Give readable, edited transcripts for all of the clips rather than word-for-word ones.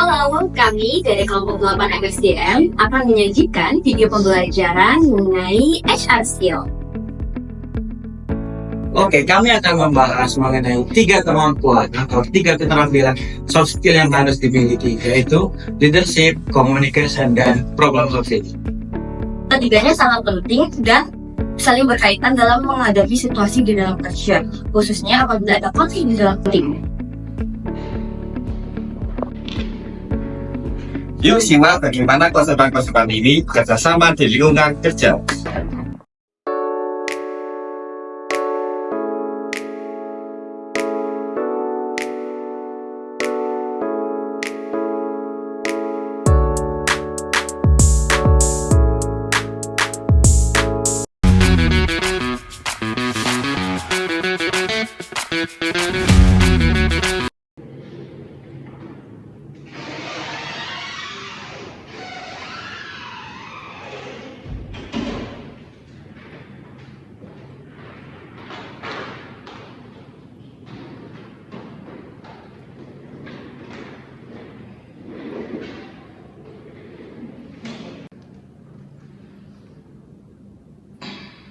Halo, kami dari kelompok 8 FSDM akan menyajikan video pembelajaran mengenai HR skill. Oke, kami akan membahas mengenai 3 kemampuan atau 3 keterampilan soft skill yang harus dimiliki, yaitu leadership, communication, dan problem solving. Ketiganya sangat penting dan saling berkaitan dalam menghadapi situasi di dalam kerja, khususnya apabila ada konflik di dalam tim. Yuk simak bagaimana konsultan-konsultan ini bekerja sama di lingkungan kerja.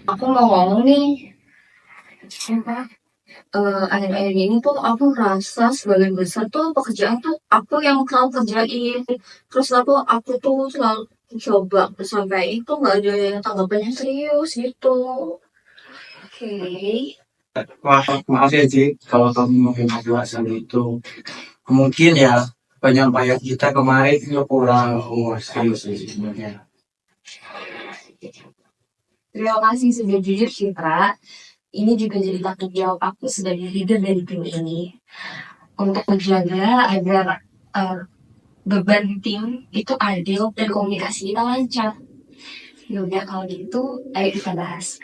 Aku mau ngomong nih, akhir-akhir ini tuh aku merasa sebagian besar tuh pekerjaan tuh aku yang selalu kerjain. Terus aku tuh selalu coba sampai itu nggak ada yang tanggapannya serius gitu. Oke. Wah, maaf ya Ji, kalau kamu mengevaluasi itu, mungkin ya penyampaian kita kemarin itu kurang serius sih sebenarnya. Terima kasih sudah jujur Citra. Ini juga jadi tanggung jawab aku sebagai leader dari tim ini untuk menjaga agar beban tim itu adil dan komunikasi kita lancar. Yaudah kalau gitu, ayo kita bahas.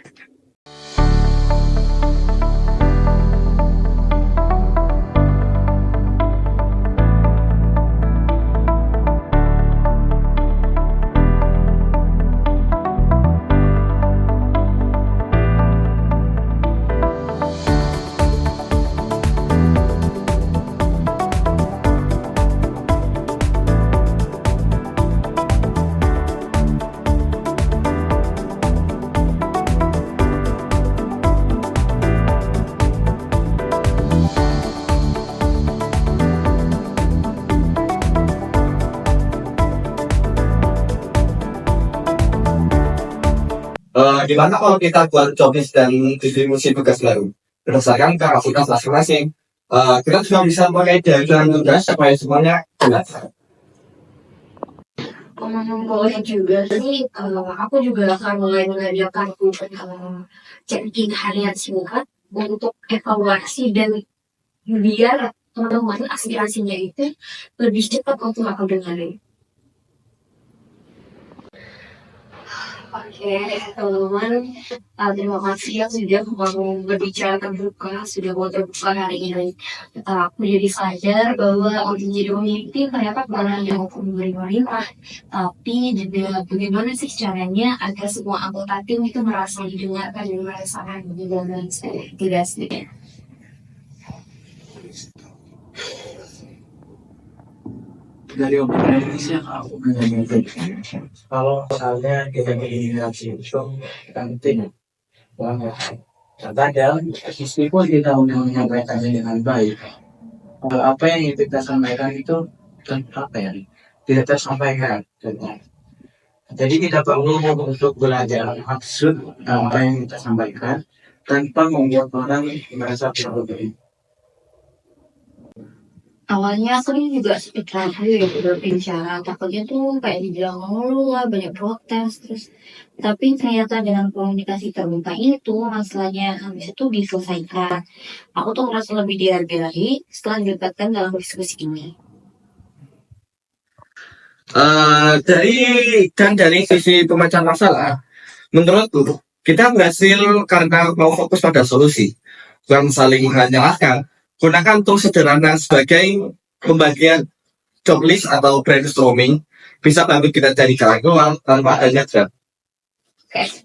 Gimana kalau kita buat jobdesk dan distribusi tugas baru berdasarkan kapasitas masing-masing? Kita juga bisa pakai diagram tugas supaya semuanya jelas. Boleh juga sih, aku juga akan mulai mengajarkan check-in harian singkat untuk evaluasi dan biar teman-teman aspirasinya itu lebih cepat untuk aku dengarin. Oke, teman-teman, terima kasih yang sudah mau berbicara terbuka, sudah mau terbuka hari ini. Aku jadi sadar bahwa untuk menjadi pemimpin ternyata bukan hanya untuk memberi perintah, tapi juga bagaimana sih caranya agar semua anggota tim itu merasa didengarkan dan merasakan dengan tugasnya. Dari obrolan ini sih aku menyampaikan kalau misalnya kita berinteraksi itu penting banget. Kadang meskipun kita udah menyampaikannya dengan baik, apa yang kita sampaikan itu apa ya? Tidak tersampaikan. Jadi kita perlu untuk belajar maksud apa yang kita sampaikan tanpa membuat orang merasa terganggu. Awalnya aku nih juga seperti aku ya berbicara, takutnya tuh kayak dibilang mulu lah, banyak protes, terus tapi ternyata dengan komunikasi terbuka itu masalahnya habis itu diselesaikan. Aku tuh merasa lebih dihargai setelah dilibatkan dalam diskusi ini. Dari sisi pemecahan masalah, menurutku kita berhasil karena mau fokus pada solusi, bukan saling menyalahkan. Gunakan tools sederhana sebagai pembagian job list atau brainstorming, bisa bantu kita cari jalan keluar tanpa adanya draft.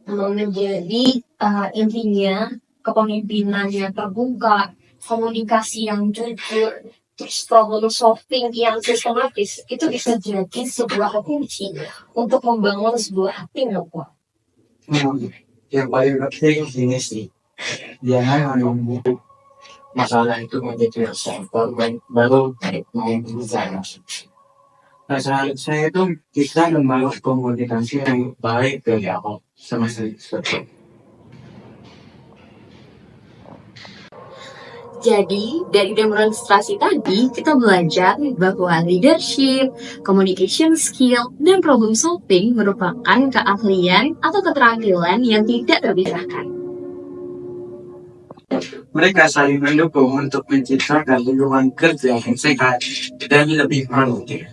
Menjadi intinya kepemimpinan yang terbuka, komunikasi yang jujur, terus problem solving yang sistematis itu bisa jadi sebuah kunci untuk membangun sebuah tim loh, Pak. Yang paling penting ini sih, jangan menunggu masalah itu menjadi sampel baru mau bicara. Nah, seharusnya itu kita membangun komunikasi yang baik dari awal sama sekali. Jadi, dari demonstrasi tadi, kita belajar bahwa leadership, communication skill, dan problem solving merupakan keahlian atau keterampilan yang tidak terpisahkan. Mereka saling mendukung untuk menciptakan lingkungan kerja yang sehat dan lebih produktif.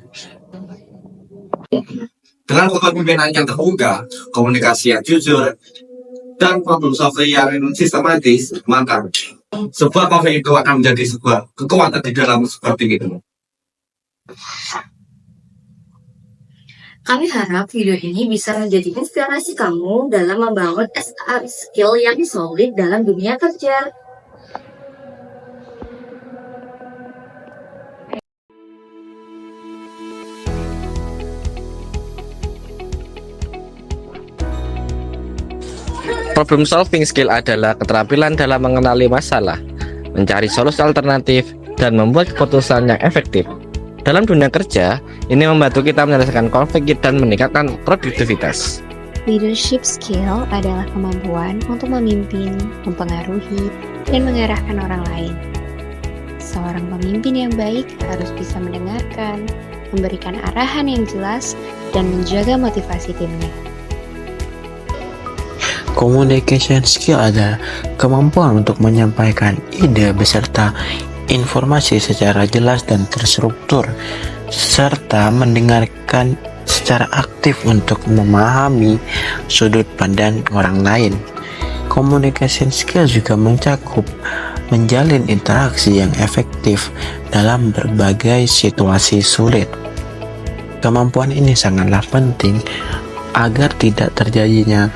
Dengan kepemimpinan yang terbuka, komunikasi yang jujur, dan problem solving yang sistematis, maka sebuah konflik itu akan menjadi sebuah kekuatan di dalam sebuah tim itu. Kami harap video ini bisa menjadi inspirasi kamu dalam membangun SR skill yang solid dalam dunia kerja. Problem solving skill adalah keterampilan dalam mengenali masalah, mencari solusi alternatif, dan membuat keputusan yang efektif. Dalam dunia kerja, ini membantu kita menyelesaikan konflik dan meningkatkan produktivitas. Leadership skill adalah kemampuan untuk memimpin, mempengaruhi, dan mengarahkan orang lain. Seorang pemimpin yang baik harus bisa mendengarkan, memberikan arahan yang jelas, dan menjaga motivasi timnya. Communication skill adalah kemampuan untuk menyampaikan ide beserta informasi secara jelas dan terstruktur, serta mendengarkan secara aktif untuk memahami sudut pandang orang lain. Communication skill juga mencakup menjalin interaksi yang efektif dalam berbagai situasi sulit. Kemampuan ini sangatlah penting agar tidak terjadinya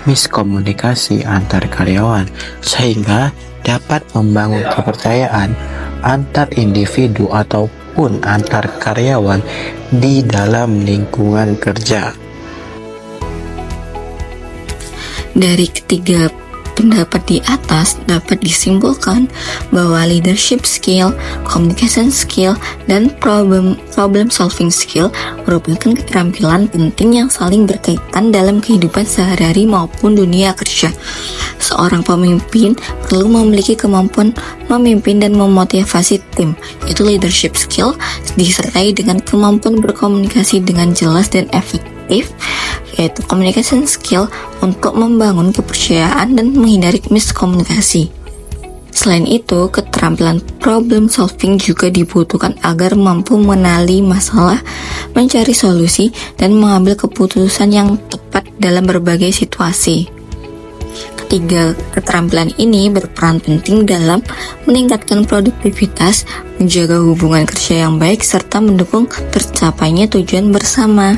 miskomunikasi antar karyawan, sehingga dapat membangun kepercayaan antar individu ataupun antar karyawan di dalam lingkungan kerja. Dari ketiga pendapat di atas dapat disimpulkan bahwa leadership skill, communication skill, dan problem solving skill merupakan keterampilan penting yang saling berkaitan dalam kehidupan sehari-hari maupun dunia kerja. Seorang pemimpin perlu memiliki kemampuan memimpin dan memotivasi tim, yaitu leadership skill, disertai dengan kemampuan berkomunikasi dengan jelas dan efektif, yaitu communication skill untuk membangun kepercayaan dan menghindari miskomunikasi. Selain itu, keterampilan problem solving juga dibutuhkan agar mampu mengenali masalah, mencari solusi, dan mengambil keputusan yang tepat dalam berbagai situasi. Ketiga keterampilan ini berperan penting dalam meningkatkan produktivitas, menjaga hubungan kerja yang baik, serta mendukung tercapainya tujuan bersama.